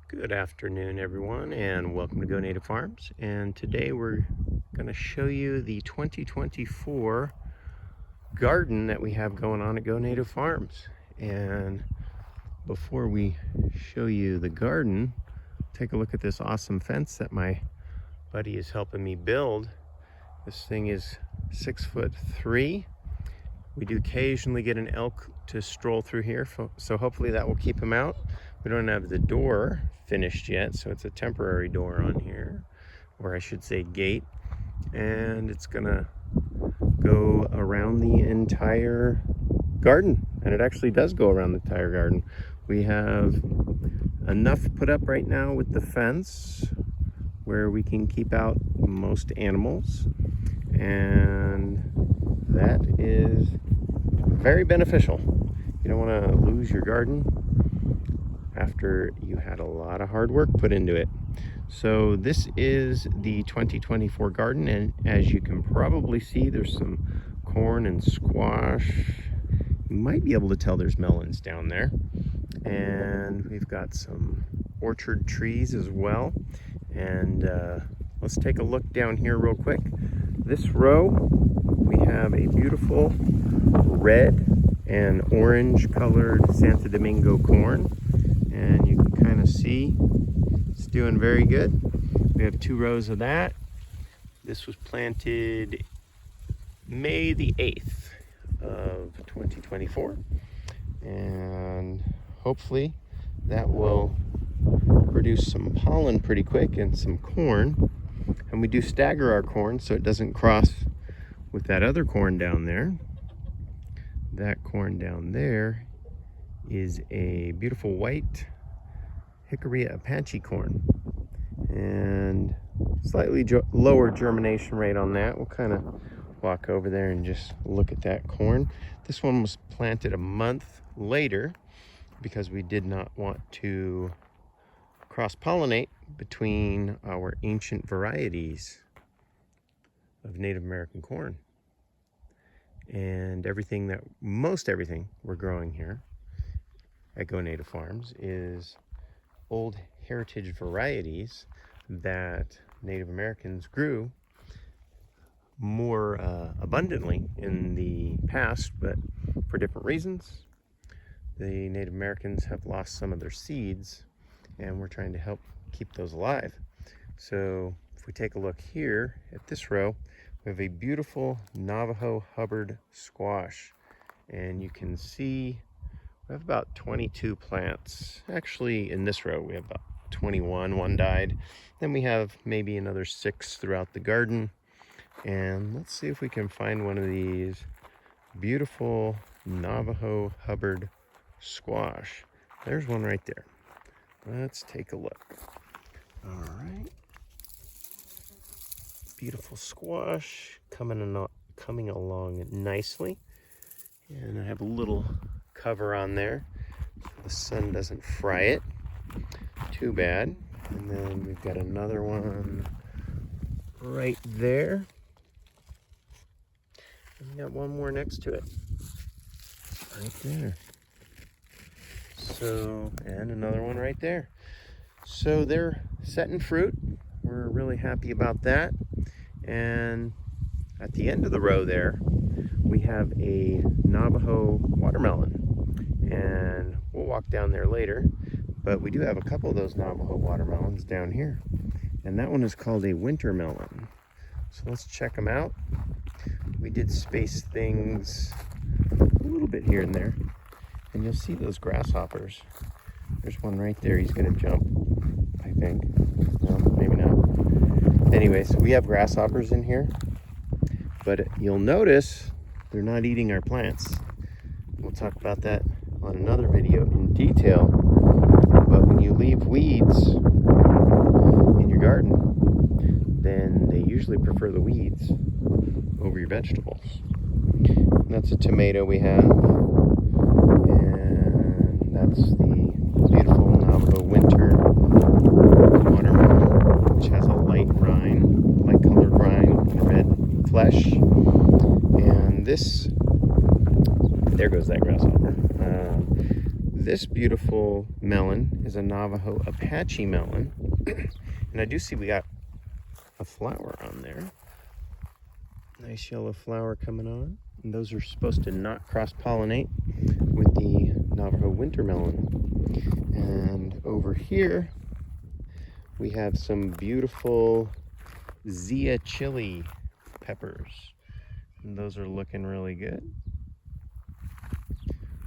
Good afternoon, everyone, and welcome to Go Native Farms. And today we're going to show you the 2024 garden that we have going on at Go Native Farms. And before we show you the garden, take a look at this awesome fence that my buddy is helping me build. This thing is 6'3". We do occasionally get an elk to stroll through here, so hopefully that will keep him out. We don't have the door finished yet, so it's a temporary door on here, or I should say gate, and it's gonna go around the entire garden, and it actually does go around the entire garden. We have enough put up right now with the fence where we can keep out most animals, and that is very beneficial. You don't want to lose your garden after you had a lot of hard work put into it. So this is the 2024 garden, and as you can probably see, there's some corn and squash. You might be able to tell there's melons down there, and we've got some orchard trees as well. And let's take a look down here real quick. This row, we have a beautiful red and orange colored Santo Domingo corn, and you can kind of see it's doing very good. We have 2 rows of that. This was planted May the 8th of 2024, and hopefully that will produce some pollen pretty quick and some corn. And we do stagger our corn so it doesn't cross with that other corn down there. That corn down there is a beautiful white hickory Apache corn, and slightly lower germination rate on that. We'll kind of walk over there and just look at that corn. This one was planted a month later because we did not want to cross-pollinate between our ancient varieties of Native American corn. And most everything we're growing here at Go Native Farms is old heritage varieties that Native Americans grew more abundantly in the past, but for different reasons. The Native Americans have lost some of their seeds, and we're trying to help keep those alive. So if we take a look here at this row, we have a beautiful Navajo Hubbard squash, and you can see we have about 22 plants. Actually, in this row we have about 21. One died. Then we have maybe another 6 throughout the garden. And let's see if we can find one of these beautiful Navajo Hubbard squash. There's one right there. Let's take a look. All right. Beautiful squash coming along nicely. And I have a little cover on there so the sun doesn't fry it too bad. And then we've got another one right there. And we got one more next to it. Right there. So, and another one right there. So they're setting fruit. We're really happy about that. And at the end of the row there, we have a Navajo watermelon. And we'll walk down there later. But we do have a couple of those Navajo watermelons down here. And that one is called a winter melon. So let's check them out. We did space things a little bit here and there. And you'll see those grasshoppers. There's one right there. He's going to jump, I think. No, maybe not. Anyways, we have grasshoppers in here. But you'll notice they're not eating our plants. We'll talk about that on another video in detail. But when you leave weeds in your garden, then they usually prefer the weeds over your vegetables. And that's a tomato we have. And that's the beautiful Navajo winter watermelon, which has a light colored rind, and red flesh. And this, there goes that grasshopper. This beautiful melon is a Navajo Apache melon. And I do see we got a flower on there. Nice yellow flower coming on. And those are supposed to not cross-pollinate with the Navajo winter melon. And over here, we have some beautiful Zia chili peppers. And those are looking really good.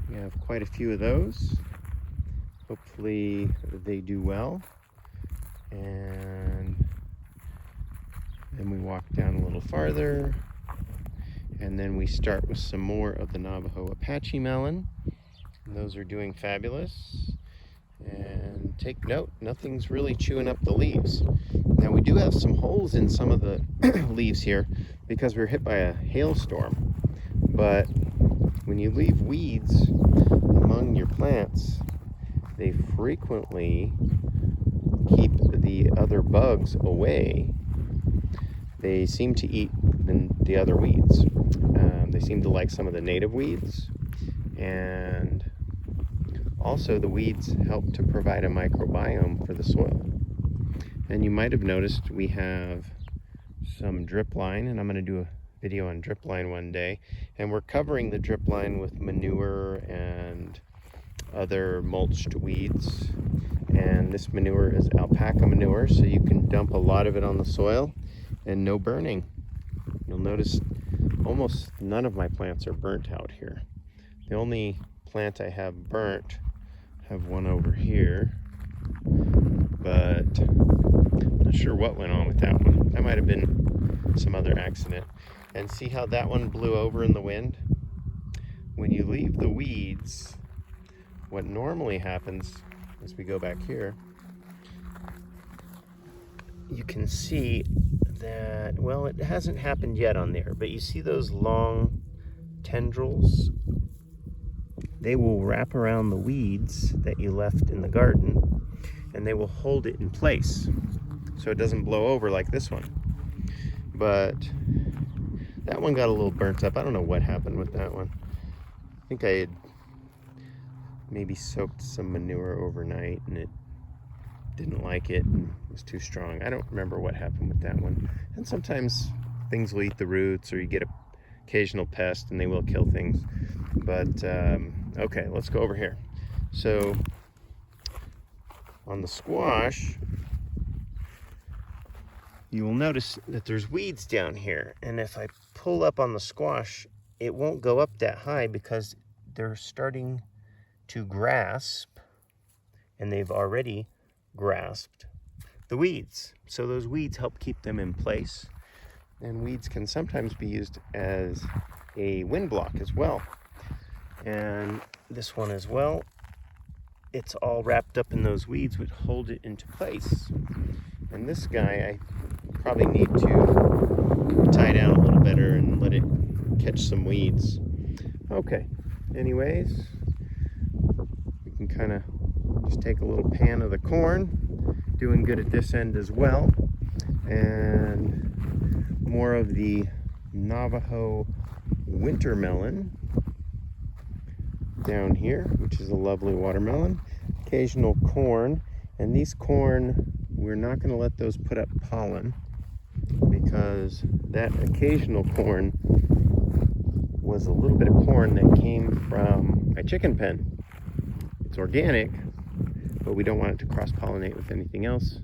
We have quite a few of those. Hopefully they do well. And then we walk down a little farther. And then we start with some more of the Navajo Apache melon. And those are doing fabulous. And take note, nothing's really chewing up the leaves. Now we do have some holes in some of the leaves here because we were hit by a hailstorm. But when you leave weeds among your plants, they frequently keep the other bugs away. They seem to eat the other weeds. They seem to like some of the native weeds, and also the weeds help to provide a microbiome for the soil. And you might have noticed we have some drip line, and I'm going to do a video on drip line one day, and we're covering the drip line with manure and other mulched weeds. And this manure is alpaca manure, so you can dump a lot of it on the soil and no burning. You'll notice almost none of my plants are burnt out here. The only plant I have burnt, I have one over here, but I'm not sure what went on with that one. That might have been some other accident. And see how that one blew over in the wind? When you leave the weeds, what normally happens, as we go back here, you can see that, well, it hasn't happened yet on there, but you see those long tendrils? They will wrap around the weeds that you left in the garden, and they will hold it in place so it doesn't blow over like this one. But that one got a little burnt up. I don't know what happened with that one. I think I had maybe soaked some manure overnight and it didn't like it and was too strong. I don't remember what happened with that one. And sometimes things will eat the roots, or you get an occasional pest and they will kill things. But okay, let's go over here. So on the squash, you will notice that there's weeds down here. And if I pull up on the squash, it won't go up that high because they're starting to grasp, and they've already grasped the weeds. So those weeds help keep them in place. And weeds can sometimes be used as a wind block as well. And this one as well, it's all wrapped up in those weeds which hold it into place. And this guy, I probably need to tie down a little better and let it catch some weeds. Okay, anyways, we can kind of just take a little pan of the corn, doing good at this end as well, and more of the Navajo winter melon down here, which is a lovely watermelon. Occasional corn, and these corn, we're not going to let those put up pollen because that occasional corn was a little bit of corn that came from my chicken pen. It's organic, but we don't want it to cross-pollinate with anything else.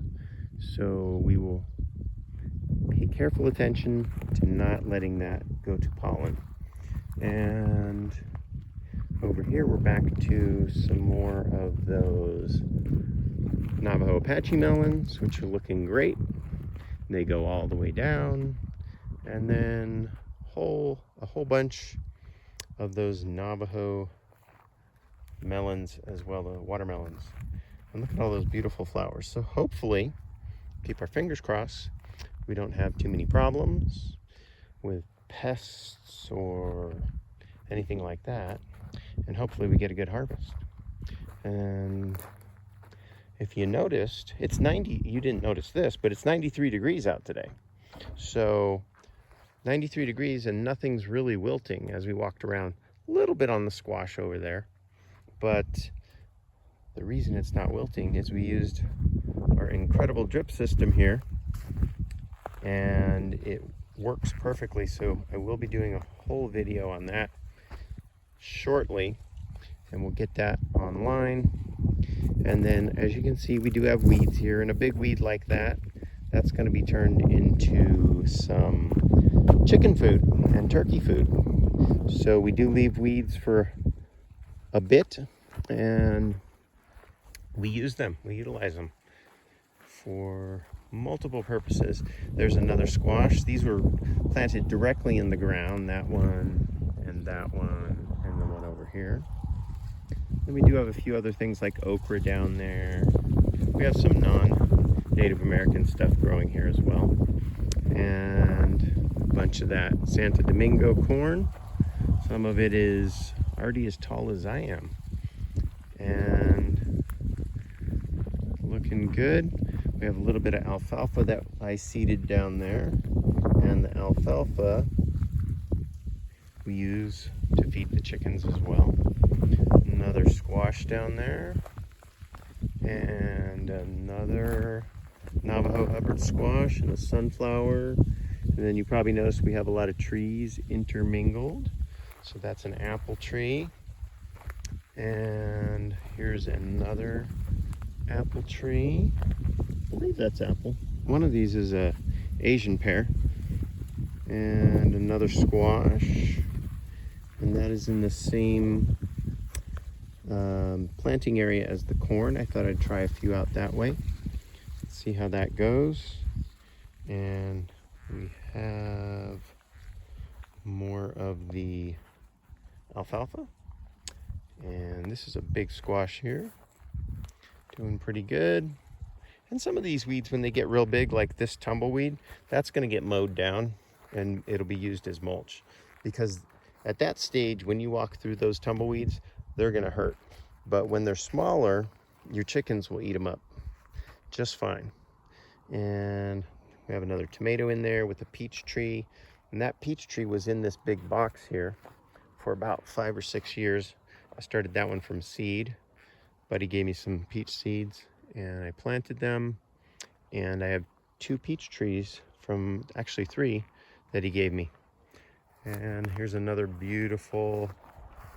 So we will pay careful attention to not letting that go to pollen. And over here, we're back to some more of those Navajo Apache melons, which are looking great. They go all the way down. And then a whole bunch of those Navajo melons as well, the watermelons. And look at all those beautiful flowers. So hopefully, keep our fingers crossed, we don't have too many problems with pests or anything like that. And hopefully we get a good harvest. And if you noticed, it's 90, you didn't notice this, but it's 93 degrees out today. So 93 degrees and nothing's really wilting as we walked around. A little bit on the squash over there, but the reason it's not wilting is we used our incredible drip system here, and it works perfectly. So I will be doing a whole video on that shortly, and we'll get that online. And then, as you can see, we do have weeds here, and a big weed like that, that's going to be turned into some chicken food and turkey food. So we do leave weeds for a bit, and we use them, we utilize them for multiple purposes. There's another squash. These were planted directly in the ground, that one and that one and the one over here. And we do have a few other things like okra down there. We have some non-Native American stuff growing here as well. And a bunch of that Santo Domingo corn. Some of it is already as tall as I am. And looking good. We have a little bit of alfalfa that I seeded down there. And the alfalfa we use to feed the chickens as well. Another squash down there, and another Navajo Hubbard squash and a sunflower. And then you probably noticed we have a lot of trees intermingled. So that's an apple tree. And here's another apple tree. I believe that's apple. One of these is a Asian pear. And another squash. And that is in the same planting area as the corn. I thought I'd try a few out that way. Let's see how that goes. And we have more of the alfalfa. And this is a big squash here. Doing pretty good. And some of these weeds, when they get real big, like this tumbleweed, that's going to get mowed down and it'll be used as mulch. Because at that stage, when you walk through those tumbleweeds, they're going to hurt. But when they're smaller, your chickens will eat them up just fine. And we have another tomato in there with a peach tree. And that peach tree was in this big box here for about 5 or 6 years. I started that one from seed. Buddy gave me some peach seeds and I planted them. And I have 2 peach trees from, actually 3, that he gave me. And here's another beautiful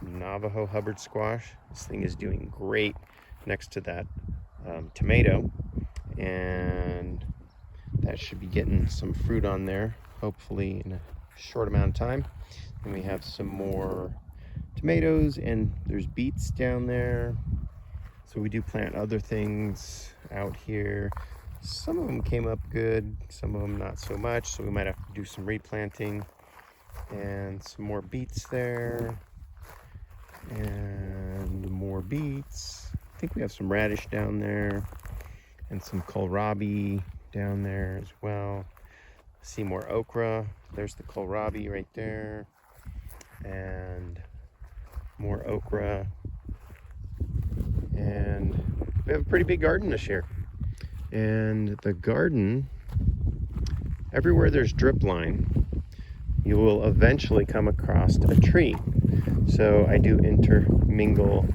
Navajo Hubbard squash. This thing is doing great next to that tomato, and that should be getting some fruit on there hopefully in a short amount of time. And we have some more tomatoes, and there's beets down there. So we do plant other things out here. Some of them came up good, some of them not so much, so we might have to do some replanting. And some more beets there, and more beets. I think we have some radish down there, and some kohlrabi down there as well. See more okra. There's the kohlrabi right there, and more okra. And we have a pretty big garden this year. And the garden, everywhere there's drip line, you will eventually come across a tree. So I do intermingle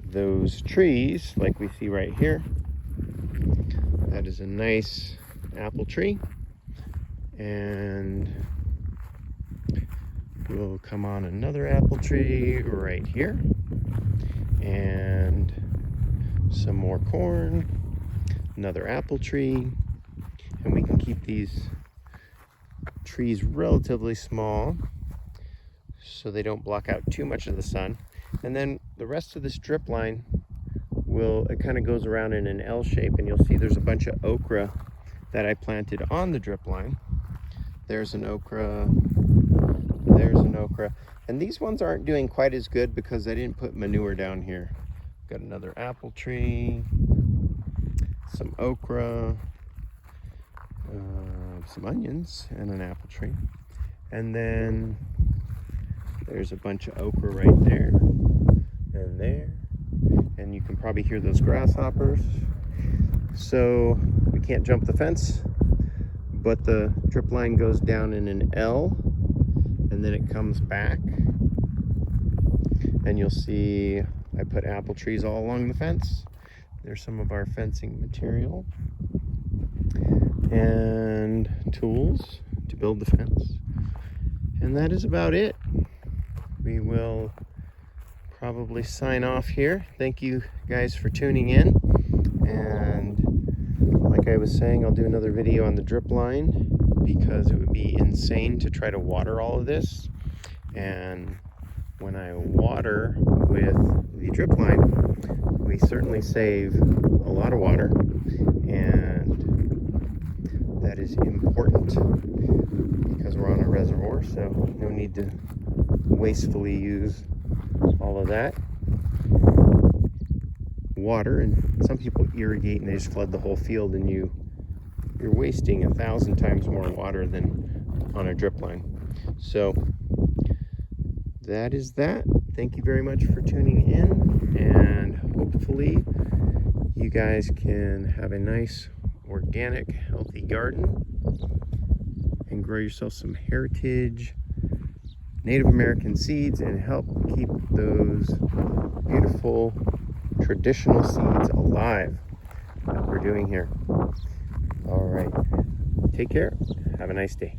those trees like we see right here. That is a nice apple tree. And we'll come on another apple tree right here. And some more corn, another apple tree. And we can keep these trees relatively small so they don't block out too much of the sun. And then the rest of this drip line it kind of goes around in an L shape, and you'll see there's a bunch of okra that I planted on the drip line. There's an okra, there's an okra, and these ones aren't doing quite as good because I didn't put manure down here. Got another apple tree, some okra, some onions, and an apple tree. And then there's a bunch of okra right there and there. And you can probably hear those grasshoppers. So we can't jump the fence, but the drip line goes down in an L and then it comes back. And you'll see I put apple trees all along the fence. There's some of our fencing material and tools to build the fence. And that is about it. We will probably sign off here. Thank you guys for tuning in. And like I was saying, I'll do another video on the drip line because it would be insane to try to water all of this. And when I water with the drip line, we certainly save a lot of water, and that is important because we're on a reservoir, so no need to wastefully use all of that water. And some people irrigate and they just flood the whole field, and you're wasting 1,000 times more water than on a drip line. So that is that. Thank you very much for tuning in, and hopefully you guys can have a nice, organic, healthy garden and grow yourself some heritage Native American seeds and help keep those beautiful traditional seeds alive that we're doing here. All right, take care. Have a nice day.